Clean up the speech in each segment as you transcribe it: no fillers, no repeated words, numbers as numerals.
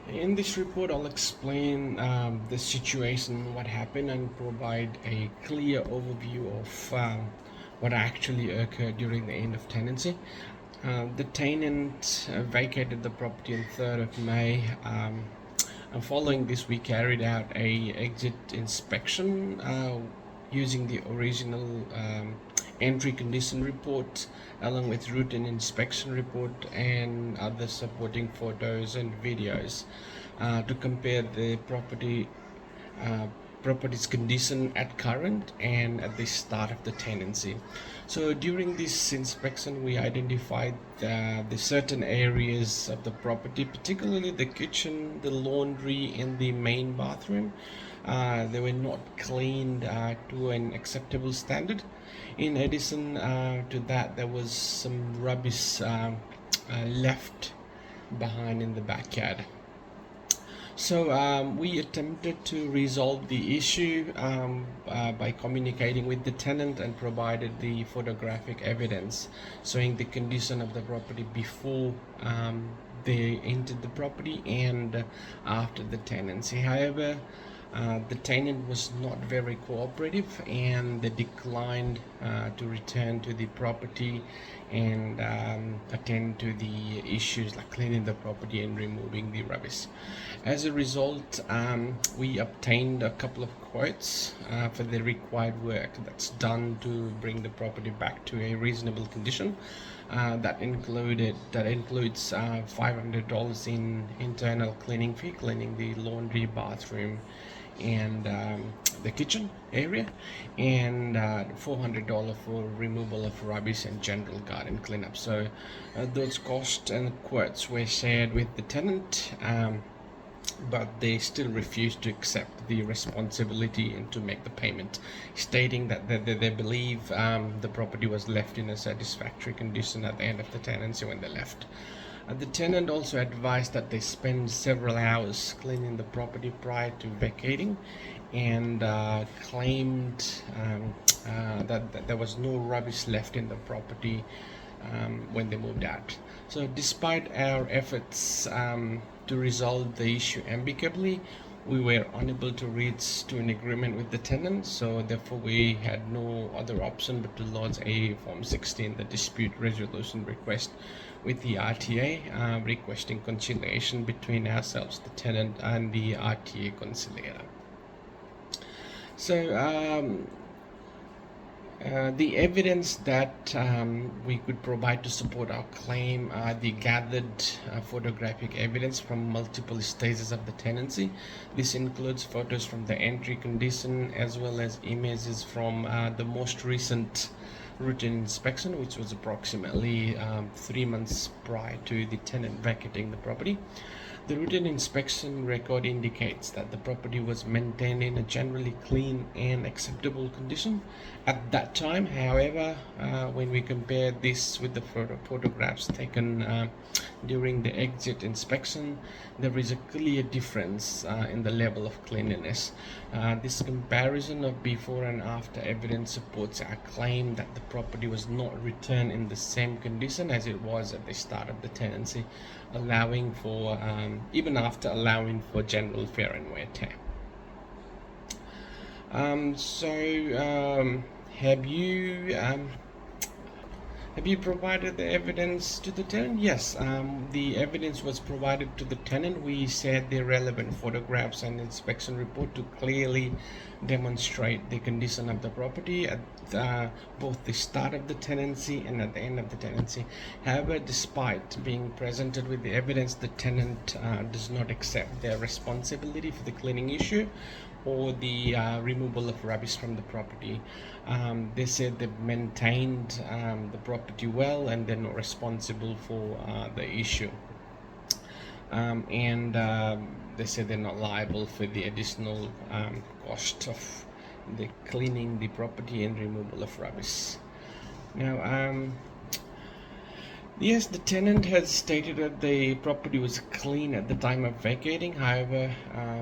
In this report, I'll explain the situation, what happened, and provide a clear overview of what actually occurred during the end of tenancy. The tenant vacated the property on 3rd of May. And following this, we carried out a exit inspection using the original entry condition report along with routine inspection report and other supporting photos and videos to compare the property's condition at current and at the start of the tenancy. So during this inspection, we identified the certain areas of the property, particularly the kitchen, the laundry, and the main bathroom. They were not cleaned to an acceptable standard. In addition to that, there was some rubbish left behind in the backyard. So we attempted to resolve the issue by communicating with the tenant and provided the photographic evidence showing the condition of the property before they entered the property and after the tenancy. However, the tenant was not very cooperative and they declined to return to the property and attend to the issues like cleaning the property and removing the rubbish. As a result, we obtained a couple of quotes for the required work that's done to bring the property back to a reasonable condition. That includes $500 in internal cleaning fee, cleaning the laundry, bathroom, and the kitchen area, and $400 for removal of rubbish and general garden cleanup. So those costs and quotes were shared with the tenant, but they still refused to accept the responsibility and to make the payment, stating that they believe the property was left in a satisfactory condition at the end of the tenancy when they left. The tenant also advised that they spend several hours cleaning the property prior to vacating and claimed that there was no rubbish left in the property when they moved out. So despite our efforts to resolve the issue amicably, we were unable to reach to an agreement with the tenant, so therefore we had no other option but to lodge a Form 16, the dispute resolution request, with the RTA, requesting conciliation between ourselves, the tenant, and the RTA conciliator. So the evidence that we could provide to support our claim are the gathered photographic evidence from multiple stages of the tenancy. This includes photos from the entry condition as well as images from the most recent routine inspection, which was approximately 3 months prior to the tenant vacating the property. The routine inspection record indicates that the property was maintained in a generally clean and acceptable condition at that time. However, when we compare this with the photographs taken during the exit inspection, there is a clear difference in the level of cleanliness. This comparison of before and after evidence supports our claim that the property was not returned in the same condition as it was at the start of the tenancy, allowing for even after allowing for general wear and tear. Have you provided the evidence to the tenant? Yes, the evidence was provided to the tenant. We shared the relevant photographs and inspection report to clearly demonstrate the condition of the property at both the start of the tenancy and at the end of the tenancy. However, despite being presented with the evidence, the tenant does not accept their responsibility for the cleaning issue or the removal of rubbish from the property. They said they've maintained the property well and they're not responsible for the issue. And they said they're not liable for the additional cost of the cleaning the property and removal of rubbish. Now, yes, the tenant has stated that the property was clean at the time of vacating. However,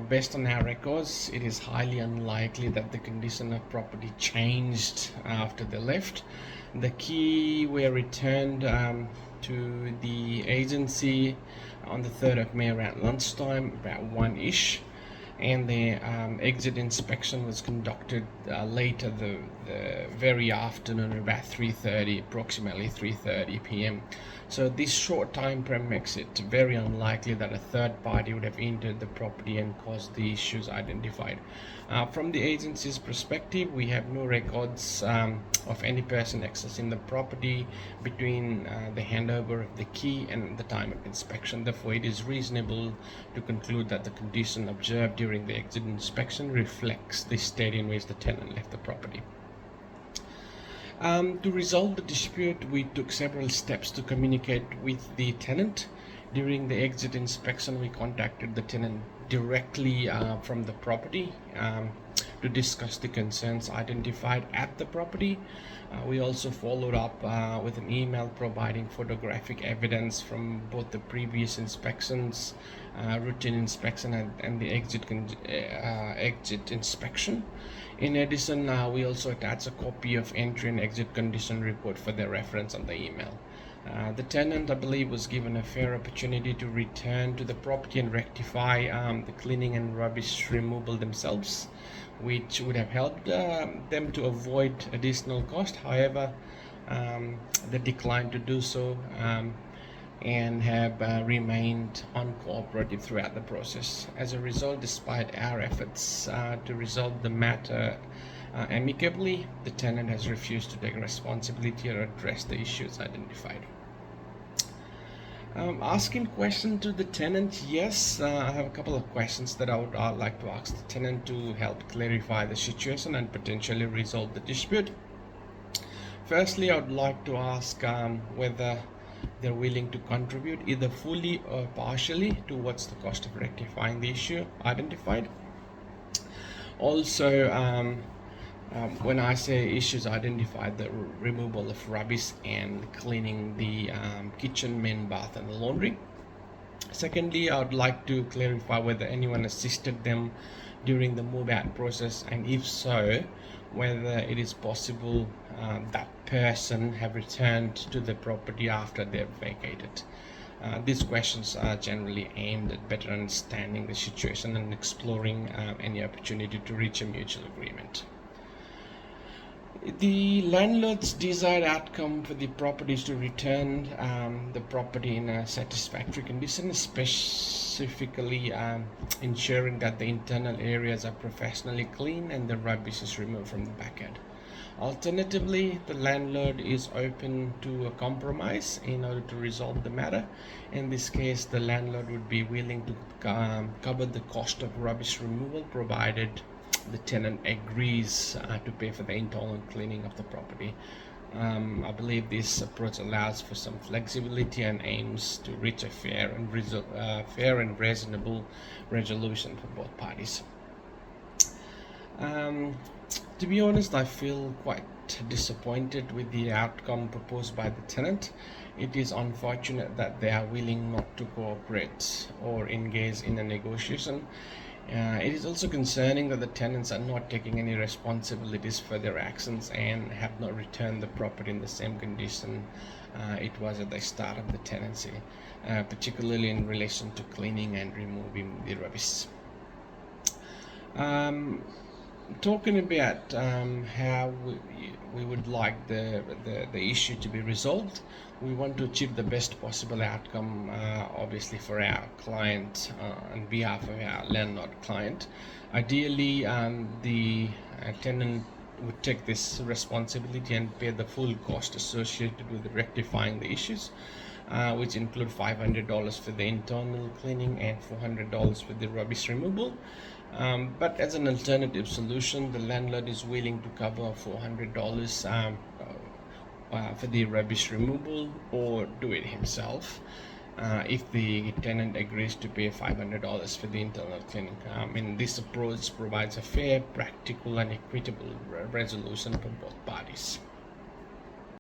based on our records, it is highly unlikely that the condition of property changed after they left. The key were returned to the agency on the 3rd of May around lunchtime, about 1ish, and the exit inspection was conducted later the very afternoon, about 3:30, approximately 3:30 p.m. So this short time frame makes it very unlikely that a third party would have entered the property and caused the issues identified. From the agency's perspective, we have no records of any person accessing the property between the handover of the key and the time of inspection. Therefore, it is reasonable to conclude that the condition observed during the exit inspection reflects the state in which the tenant left the property. To resolve the dispute, we took several steps to communicate with the tenant. During the exit inspection, we contacted the tenant directly from the property to discuss the concerns identified at the property. We also followed up with an email providing photographic evidence from both the previous inspections, routine inspection, and the exit inspection. In addition, we also attached a copy of entry and exit condition report for their reference on the email. The tenant, I believe, was given a fair opportunity to return to the property and rectify the cleaning and rubbish removal themselves, which would have helped them to avoid additional cost. However, they declined to do so and have remained uncooperative throughout the process. As a result, despite our efforts to resolve the matter amicably, the tenant has refused to take responsibility or address the issues identified. Asking question to the tenant, yes, I have a couple of questions that I would like to ask the tenant to help clarify the situation and potentially resolve the dispute. Firstly, I would like to ask whether they're willing to contribute either fully or partially towards the cost of rectifying the issue identified. Also, when I say issues identified, the removal of rubbish and cleaning the kitchen, main bath, and the laundry. Secondly, I would like to clarify whether anyone assisted them during the move out process, and if so, whether it is possible that person have returned to the property after they've vacated. These questions are generally aimed at better understanding the situation and exploring any opportunity to reach a mutual agreement. The landlord's desired outcome for the property is to return the property in a satisfactory condition, specifically ensuring that the internal areas are professionally clean and the rubbish is removed from the backyard. Alternatively, the landlord is open to a compromise in order to resolve the matter. In this case, the landlord would be willing to cover the cost of rubbish removal provided the tenant agrees to pay for the internal cleaning of the property. I believe this approach allows for some flexibility and aims to reach a fair and reasonable resolution for both parties. To be honest, I feel quite disappointed with the outcome proposed by the tenant. It is unfortunate that they are willing not to cooperate or engage in a negotiation. It is also concerning that the tenants are not taking any responsibilities for their actions and have not returned the property in the same condition it was at the start of the tenancy, particularly in relation to cleaning and removing the rubbish. Talking about how we would like the issue to be resolved, we want to achieve the best possible outcome, obviously for our client on behalf of our landlord client. Ideally, the tenant would take this responsibility and pay the full cost associated with rectifying the issues, which include $500 for the internal cleaning and $400 for the rubbish removal. But as an alternative solution, the landlord is willing to cover $400 for the rubbish removal or do it himself if the tenant agrees to pay $500 for the internal cleaning. This approach provides a fair, practical, and equitable resolution for both parties.